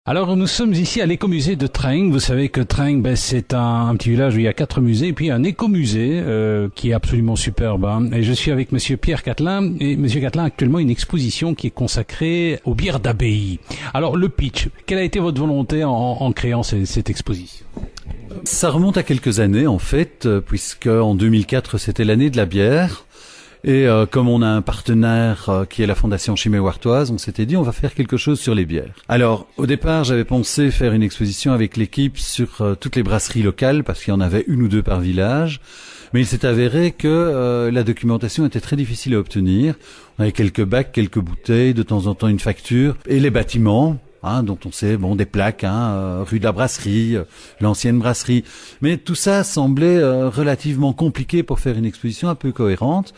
Alors nous sommes ici à l'écomusée de Trengg. Vous savez que Trengg, c'est un petit village où il y a 4 musées et puis un écomusée qui est absolument superbe. Hein. Et je suis avec Monsieur Pierre Catelin. Et Monsieur Catelin a actuellement une exposition qui est consacrée aux bières d'abbaye. Alors le pitch, quelle a été votre volonté en créant cette exposition ? Ça remonte à quelques années en fait, puisque en 2004 c'était l'année de la bière. Et comme on a un partenaire qui est la Fondation Chimay-Wartoise, on s'était dit on va faire quelque chose sur les bières. Alors au départ j'avais pensé faire une exposition avec l'équipe sur toutes les brasseries locales parce qu'il y en avait 1 ou 2 par village. Mais il s'est avéré que la documentation était très difficile à obtenir. On avait quelques bacs, quelques bouteilles, de temps en temps une facture. Et les bâtiments, dont on sait, des plaques, rue de la Brasserie, l'ancienne brasserie. Mais tout ça semblait relativement compliqué pour faire une exposition un peu cohérente.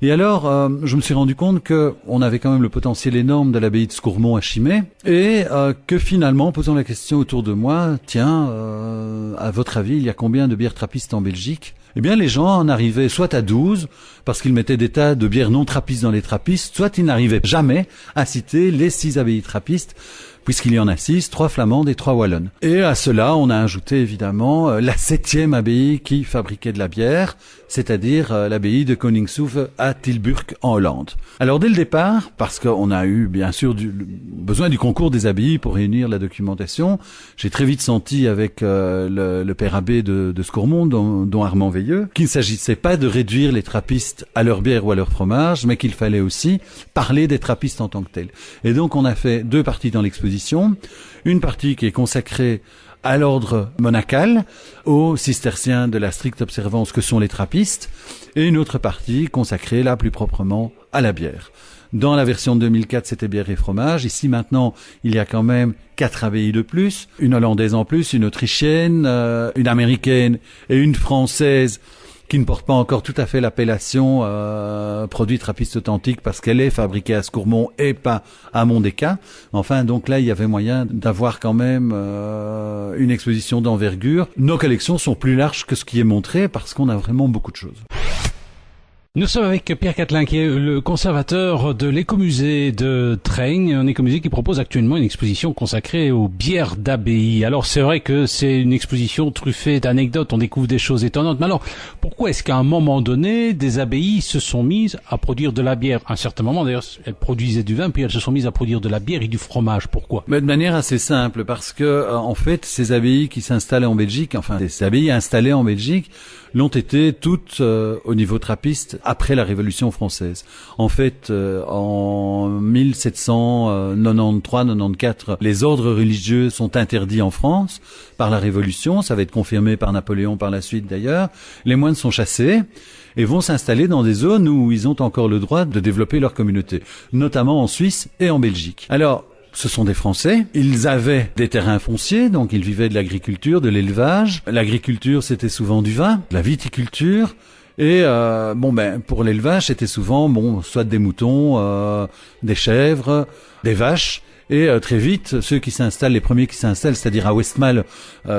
Et alors, je me suis rendu compte que on avait quand même le potentiel énorme de l'abbaye de Scourmont à Chimay, et que finalement, en posant la question autour de moi, tiens, à votre avis, il y a combien de bières trappistes en Belgique ? Eh bien, les gens en arrivaient soit à 12, parce qu'ils mettaient des tas de bières non trappistes dans les trappistes, soit ils n'arrivaient jamais à citer les 6 abbayes trappistes, puisqu'il y en a 6, 3 flamandes et 3 wallonnes. Et à cela, on a ajouté évidemment la 7e abbaye qui fabriquait de la bière, c'est-à-dire l'abbaye de Koningshoeve à Tilburg en Hollande. Alors dès le départ, parce qu'on a eu bien sûr besoin du concours des abbayes pour réunir la documentation, j'ai très vite senti avec le père abbé de Scourmont, dont Armand Veilleux, qu'il ne s'agissait pas de réduire les trappistes à leur bière ou à leur fromage, mais qu'il fallait aussi parler des trappistes en tant que tels. Et donc on a fait 2 parties dans l'exposition. Une partie qui est consacrée à l'ordre monacal, aux cisterciens de la stricte observance que sont les trappistes, et une autre partie consacrée là plus proprement à la bière. Dans la version de 2004, c'était bière et fromage. Ici maintenant, il y a quand même 4 abbayes de plus, une hollandaise en plus, une autrichienne, une américaine et une française, qui ne porte pas encore tout à fait l'appellation produit trappiste authentique parce qu'elle est fabriquée à Scourmont et pas à Mondéca. Enfin, donc là, il y avait moyen d'avoir quand même une exposition d'envergure. Nos collections sont plus larges que ce qui est montré parce qu'on a vraiment beaucoup de choses. Nous sommes avec Pierre Catelin, qui est le conservateur de l'écomusée de Trengg, un écomusée qui propose actuellement une exposition consacrée aux bières d'abbaye. Alors c'est vrai que c'est une exposition truffée d'anecdotes, on découvre des choses étonnantes, mais alors pourquoi est-ce qu'à un moment donné, des abbayes se sont mises à produire de la bière ? À un certain moment d'ailleurs, elles produisaient du vin, puis elles se sont mises à produire de la bière et du fromage. Pourquoi ? Mais de manière assez simple, parce que en fait, ces abbayes qui s'installaient en Belgique, enfin ces abbayes installées en Belgique, l'ont été toutes au niveau trappiste après la Révolution française. En fait, en 1793-94, les ordres religieux sont interdits en France par la Révolution. Ça va être confirmé par Napoléon par la suite d'ailleurs. Les moines sont chassés et vont s'installer dans des zones où ils ont encore le droit de développer leur communauté, notamment en Suisse et en Belgique. Alors, ce sont des Français. Ils avaient des terrains fonciers, donc ils vivaient de l'agriculture, de l'élevage. L'agriculture, c'était souvent du vin, de la viticulture. Et pour l'élevage, c'était souvent soit des moutons, des chèvres, des vaches. Et très vite, les premiers qui s'installent, c'est-à-dire à Westmalle,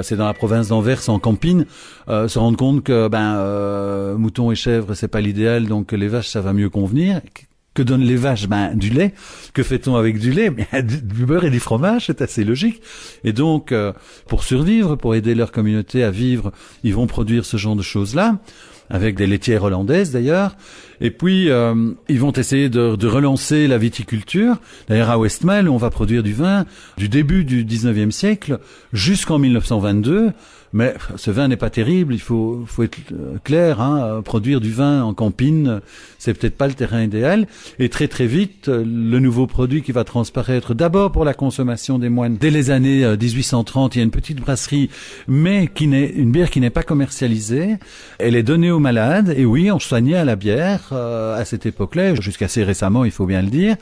c'est dans la province d'Anvers, en Campine, se rendent compte que moutons et chèvres, c'est pas l'idéal, donc les vaches, ça va mieux convenir. Que donnent les vaches ? Du lait. Que fait-on avec du lait ? Du beurre et du fromage, c'est assez logique. Et donc, pour survivre, pour aider leur communauté à vivre, ils vont produire ce genre de choses-là, avec des laitières hollandaises d'ailleurs. Et puis, ils vont essayer de relancer la viticulture. D'ailleurs, à Westmalle, on va produire du vin du début du 19e siècle jusqu'en 1922. Mais ce vin n'est pas terrible, il faut être clair, produire du vin en campine, c'est peut-être pas le terrain idéal. Et très très vite, le nouveau produit qui va transparaître d'abord pour la consommation des moines. Dès les années 1830, il y a une petite brasserie, mais une bière qui n'est pas commercialisée. Elle est donnée aux malades, et oui, on soignait à la bière à cette époque-là, jusqu'assez récemment, il faut bien le dire.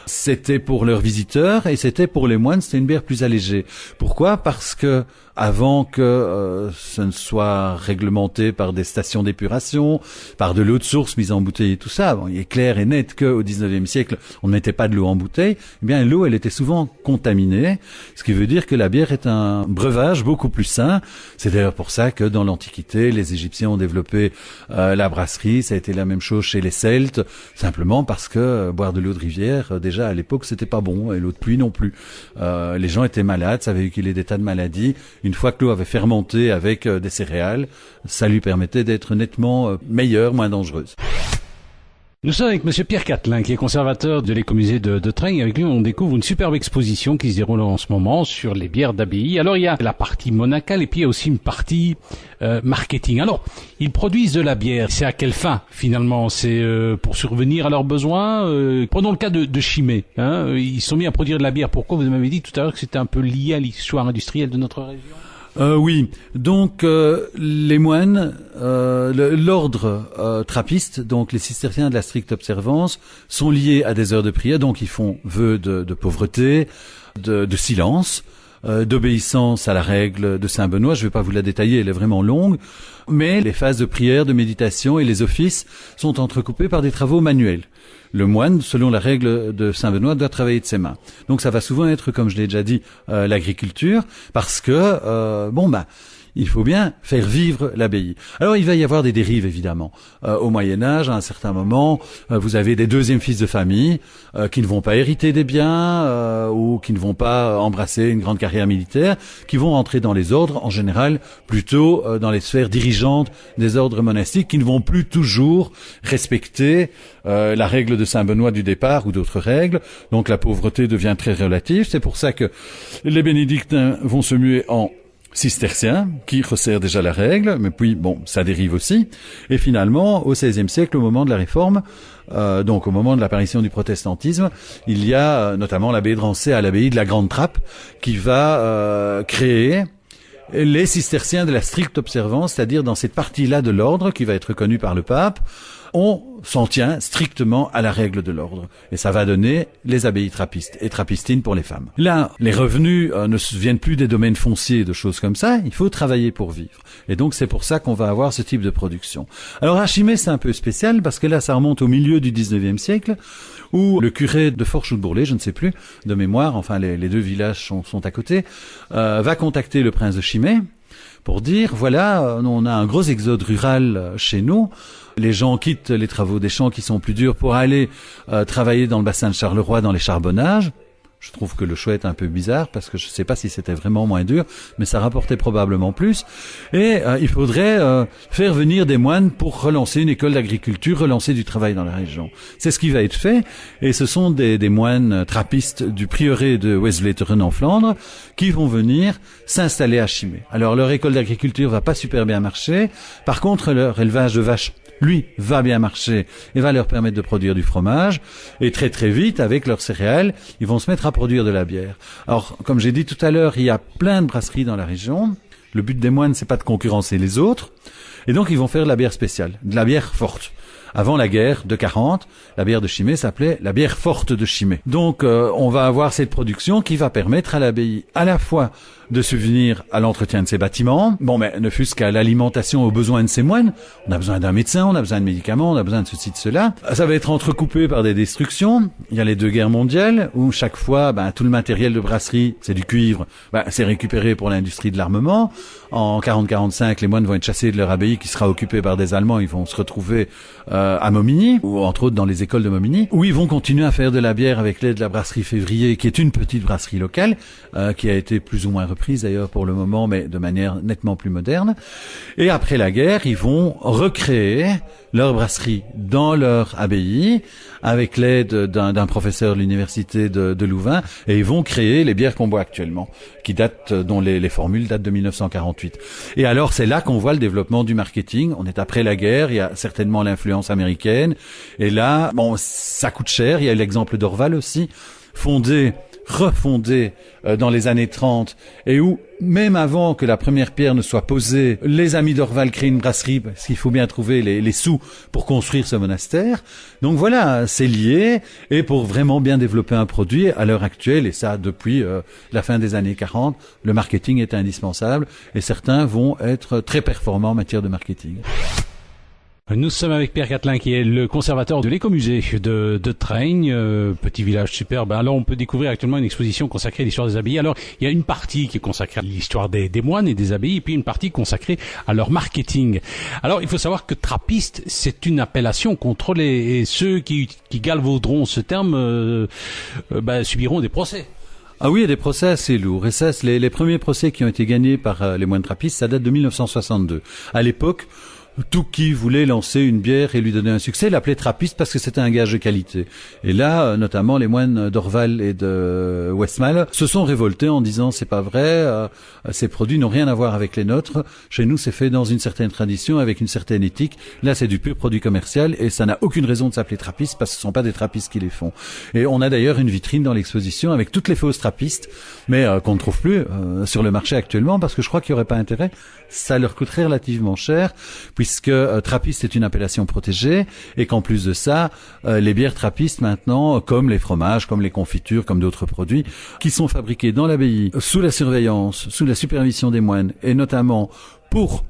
C'était pour leurs visiteurs et c'était pour les moines, c'était une bière plus allégée. Pourquoi ? Parce que avant que ce ne soit réglementé par des stations d'épuration, par de l'eau de source mise en bouteille et tout ça, il est clair et net qu'au 19e siècle, on ne mettait pas de l'eau en bouteille, eh bien l'eau, elle était souvent contaminée, ce qui veut dire que la bière est un breuvage beaucoup plus sain. C'est d'ailleurs pour ça que dans l'Antiquité, les Égyptiens ont développé la brasserie, ça a été la même chose chez les Celtes, simplement parce que boire de l'eau de rivière, déjà déjà à l'époque c'était pas bon, et l'eau de pluie non plus. Les gens étaient malades, ça véhiculait des tas de maladies. Une fois que l'eau avait fermenté avec des céréales, ça lui permettait d'être nettement meilleure, moins dangereuse. Nous sommes avec Monsieur Pierre Catelin, qui est conservateur de l'écomusée de Traigne. Avec lui, on découvre une superbe exposition qui se déroule en ce moment sur les bières d'abbaye. Alors, il y a la partie monacale et puis il y a aussi une partie marketing. Alors, ils produisent de la bière. C'est à quelle fin, finalement? C'est pour survenir à leurs besoins? Prenons le cas de Chimay. Ils sont mis à produire de la bière. Pourquoi? Vous m'avez dit tout à l'heure que c'était un peu lié à l'histoire industrielle de notre région. Oui, donc les moines, l'ordre trappiste, donc les cisterciens de la stricte observance, sont liés à des heures de prière, donc ils font vœu de pauvreté, de silence, d'obéissance à la règle de Saint Benoît. Je ne vais pas vous la détailler, elle est vraiment longue, mais les phases de prière, de méditation et les offices sont entrecoupés par des travaux manuels. Le moine, selon la règle de Saint Benoît, doit travailler de ses mains. Donc ça va souvent être, comme je l'ai déjà dit, l'agriculture, parce que, il faut bien faire vivre l'abbaye. Alors il va y avoir des dérives, évidemment. Au Moyen-Âge, à un certain moment, vous avez des deuxièmes fils de famille qui ne vont pas hériter des biens ou qui ne vont pas embrasser une grande carrière militaire, qui vont rentrer dans les ordres, en général, plutôt dans les sphères dirigeantes des ordres monastiques, qui ne vont plus toujours respecter la règle de Saint Benoît du départ ou d'autres règles. Donc la pauvreté devient très relative. C'est pour ça que les bénédictins vont se muer en cisterciens, qui resserrent déjà la règle, mais puis, ça dérive aussi. Et finalement, au XVIe siècle, au moment de la Réforme, donc au moment de l'apparition du protestantisme, il y a notamment l'abbé de Rancé à l'abbaye de la Grande Trappe, qui va créer les cisterciens de la stricte observance, c'est-à-dire dans cette partie-là de l'ordre, qui va être reconnue par le pape, on s'en tient strictement à la règle de l'ordre. Et ça va donner les abbayes trappistes et trappistines pour les femmes. Là, les revenus ne viennent plus des domaines fonciers et de choses comme ça. Il faut travailler pour vivre. Et donc, c'est pour ça qu'on va avoir ce type de production. Alors, à Chimay, c'est un peu spécial parce que là, ça remonte au milieu du 19e siècle où le curé de Forches ou de Bourlay, je ne sais plus, de mémoire, enfin, les deux villages sont à côté, va contacter le prince de Chimay pour dire, voilà, on a un gros exode rural chez nous. Les gens quittent les travaux des champs qui sont plus durs pour aller travailler dans le bassin de Charleroi dans les charbonnages. Je trouve que le choix est un peu bizarre parce que je ne sais pas si c'était vraiment moins dur, mais ça rapportait probablement plus. Et il faudrait faire venir des moines pour relancer une école d'agriculture, relancer du travail dans la région. C'est ce qui va être fait. Et ce sont des moines trappistes du prieuré de Westvleteren en Flandre qui vont venir s'installer à Chimay. Alors leur école d'agriculture va pas super bien marcher. Par contre, leur élevage de vaches, lui, va bien marcher et va leur permettre de produire du fromage. Et très très vite, avec leurs céréales, ils vont se mettre à produire de la bière. Alors, comme j'ai dit tout à l'heure, il y a plein de brasseries dans la région. Le but des moines, c'est pas de concurrencer les autres. Et donc, ils vont faire de la bière spéciale, de la bière forte. Avant la guerre de 40, la bière de Chimay s'appelait la bière forte de Chimay. Donc, on va avoir cette production qui va permettre à l'abbaye à la fois de subvenir à l'entretien de ses bâtiments, mais ne fût-ce qu'à l'alimentation aux besoins de ses moines. On a besoin d'un médecin, on a besoin de médicaments, on a besoin de ceci, de cela. Ça va être entrecoupé par des destructions. Il y a les 2 guerres mondiales où chaque fois, tout le matériel de brasserie, c'est du cuivre, c'est récupéré pour l'industrie de l'armement. En 40-45, les moines vont être chassés de leur abbaye qui sera occupée par des Allemands. Ils vont se retrouver à Momigny, ou entre autres dans les écoles de Momigny, où ils vont continuer à faire de la bière avec l'aide de la brasserie Février, qui est une petite brasserie locale, qui a été plus ou moins reprise d'ailleurs pour le moment, mais de manière nettement plus moderne. Et après la guerre, ils vont recréer leur brasserie dans leur abbaye, avec l'aide d'un professeur de l'université de Louvain, et ils vont créer les bières qu'on boit actuellement, dont les formules datent de 1948. Et alors, c'est là qu'on voit le développement du marketing. On est après la guerre, il y a certainement l'influence américaine, et là, ça coûte cher. Il y a l'exemple d'Orval aussi, refondé dans les années 30, et où, même avant que la première pierre ne soit posée, les amis d'Orval créent une brasserie, parce qu'il faut bien trouver les sous pour construire ce monastère. Donc voilà, c'est lié, et pour vraiment bien développer un produit, à l'heure actuelle, et ça depuis la fin des années 40, le marketing est indispensable, et certains vont être très performants en matière de marketing. Nous sommes avec Pierre Catelin qui est le conservateur de l'écomusée de Traigne, petit village superbe. Alors on peut découvrir actuellement une exposition consacrée à l'histoire des abbayes. Alors il y a une partie qui est consacrée à l'histoire des moines et des abbayes et puis une partie consacrée à leur marketing. Alors il faut savoir que trappiste c'est une appellation contrôlée et ceux qui galvauderont ce terme subiront des procès. Ah oui, il y a des procès assez lourds. Et ça, les premiers procès qui ont été gagnés par les moines trappistes, ça date de 1962. À l'époque, tout qui voulait lancer une bière et lui donner un succès l'appelait trappiste parce que c'était un gage de qualité. Et là, notamment les moines d'Orval et de Westmalle se sont révoltés en disant c'est pas vrai, ces produits n'ont rien à voir avec les nôtres. Chez nous, c'est fait dans une certaine tradition, avec une certaine éthique. Là, c'est du pur produit commercial et ça n'a aucune raison de s'appeler trappiste parce que ce sont pas des trappistes qui les font. Et on a d'ailleurs une vitrine dans l'exposition avec toutes les fausses trappistes, mais qu'on ne trouve plus sur le marché actuellement parce que je crois qu'il n'y aurait pas intérêt. Ça leur coûterait relativement cher puisque trappiste est une appellation protégée et qu'en plus de ça, les bières trappistes maintenant, comme les fromages, comme les confitures, comme d'autres produits, qui sont fabriqués dans l'abbaye sous la surveillance, sous la supervision des moines et notamment pour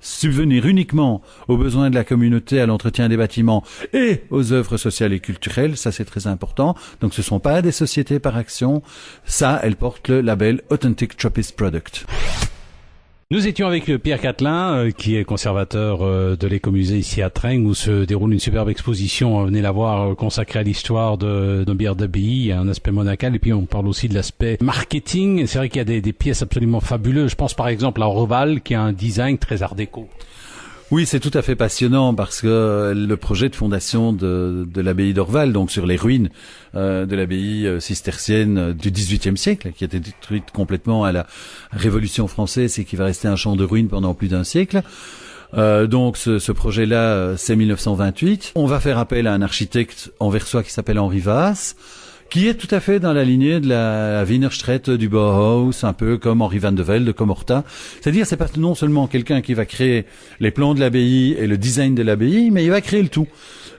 subvenir uniquement aux besoins de la communauté, à l'entretien des bâtiments et aux œuvres sociales et culturelles, ça c'est très important. Donc ce ne sont pas des sociétés par action, ça elles portent le label Authentic Trappist Product. Nous étions avec Pierre Catelin, qui est conservateur de l'écomusée ici à Traigne, où se déroule une superbe exposition, venez la voir, consacrée à l'histoire de bière d'abbaye. Il y a un aspect monacal et puis on parle aussi de l'aspect marketing. C'est vrai qu'il y a des pièces absolument fabuleuses. Je pense par exemple à Orval, qui a un design très art déco. Oui, c'est tout à fait passionnant parce que le projet de fondation de l'abbaye d'Orval, donc sur les ruines de l'abbaye cistercienne du XVIIIe siècle, qui a été détruite complètement à la Révolution française et qui va rester un champ de ruines pendant plus d'un siècle. Donc ce projet-là, c'est 1928. On va faire appel à un architecte anversois qui s'appelle Henri Vaas, qui est tout à fait dans la lignée de la Wiener Strette du Bauhaus, un peu comme Henri van de Velde, comme Horta. C'est-à-dire, c'est pas non seulement quelqu'un qui va créer les plans de l'abbaye et le design de l'abbaye, mais il va créer le tout.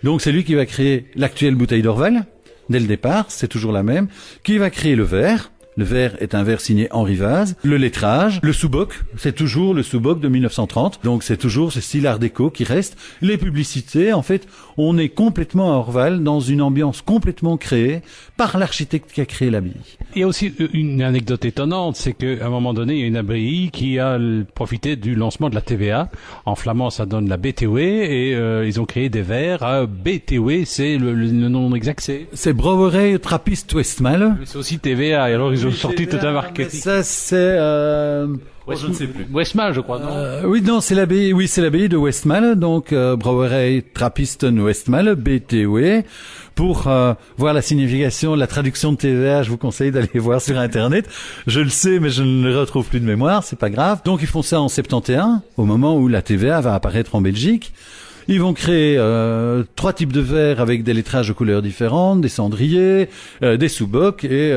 Donc c'est lui qui va créer l'actuelle bouteille d'Orval, dès le départ, c'est toujours la même, qui va créer le verre. Le verre est un verre signé Henri Vaz. Le lettrage, le sous-boc, c'est toujours le sous-boc de 1930. Donc c'est toujours ce style art déco qui reste. Les publicités, en fait, on est complètement à Orval dans une ambiance complètement créée par l'architecte qui a créé l'abbaye. Il y a aussi une anecdote étonnante, c'est qu'à un moment donné, il y a une abbaye qui a profité du lancement de la TVA. En flamand, ça donne la BTW et ils ont créé des verres à BTW, c'est le nom exact, c'est Brouwerij Trappist Westmalle. C'est aussi TVA, et alors ils ont sorti tout un marketing. Ça, c'est... je ne sais plus. Westmalle, je crois, non? Oui, non, c'est l'abbaye de Westmalle, donc Brouwerij Trappisten Westmalle, BTW. Pour voir la signification, la traduction de TVA, je vous conseille d'aller voir sur Internet. Je le sais, mais je ne le retrouve plus de mémoire, c'est pas grave. Donc ils font ça en 71, au moment où la TVA va apparaître en Belgique. Ils vont créer 3 types de verres avec des lettrages de couleurs différentes, des cendriers, des sous-bocs, et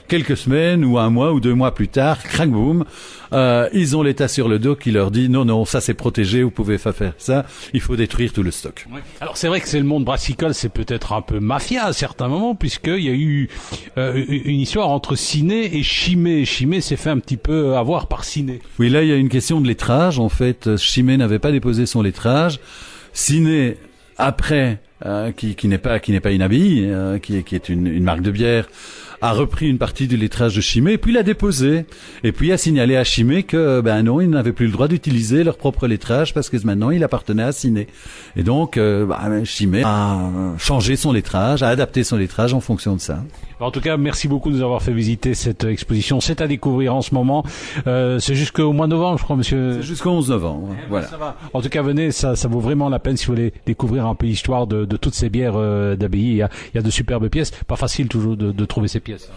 quelques semaines ou un mois ou 2 mois plus tard, crac boum, ils ont l'État sur le dos qui leur dit non, ça c'est protégé, vous pouvez pas faire ça, il faut détruire tout le stock. Ouais. Alors c'est vrai que c'est le monde brassicole, c'est peut-être un peu mafia à certains moments, puisqu'il y a eu une histoire entre Ciné et Chimay. Chimay s'est fait un petit peu avoir par Ciné. Oui, là il y a une question de lettrage. En fait, Chimay n'avait pas déposé son lettrage. Ciné, après, qui n'est pas une abbaye, qui est une marque de bière, a repris une partie du lettrage de Chimay, puis l'a déposé, et puis a signalé à Chimay que, non, ils n'avaient plus le droit d'utiliser leur propre lettrage parce que maintenant il appartenait à Ciné. Et donc, Chimay a changé son lettrage, a adapté son lettrage en fonction de ça. En tout cas, merci beaucoup de nous avoir fait visiter cette exposition. C'est à découvrir en ce moment. C'est jusqu'au mois de novembre, je crois, monsieur. C'est jusqu'au 11 novembre. Voilà. Ça va. En tout cas, venez, ça vaut vraiment la peine si vous voulez découvrir un peu l'histoire de toutes ces bières d'abbaye. Il y a de superbes pièces. Pas facile toujours de trouver ces pièces.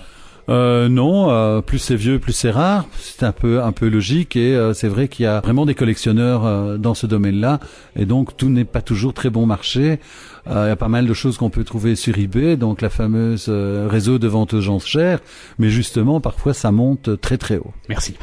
Non, plus c'est vieux, plus c'est rare. C'est un peu logique et c'est vrai qu'il y a vraiment des collectionneurs dans ce domaine-là et donc tout n'est pas toujours très bon marché. Il y a pas mal de choses qu'on peut trouver sur eBay, donc la fameuse réseau de vente aux enchères, mais justement parfois ça monte très très haut. Merci.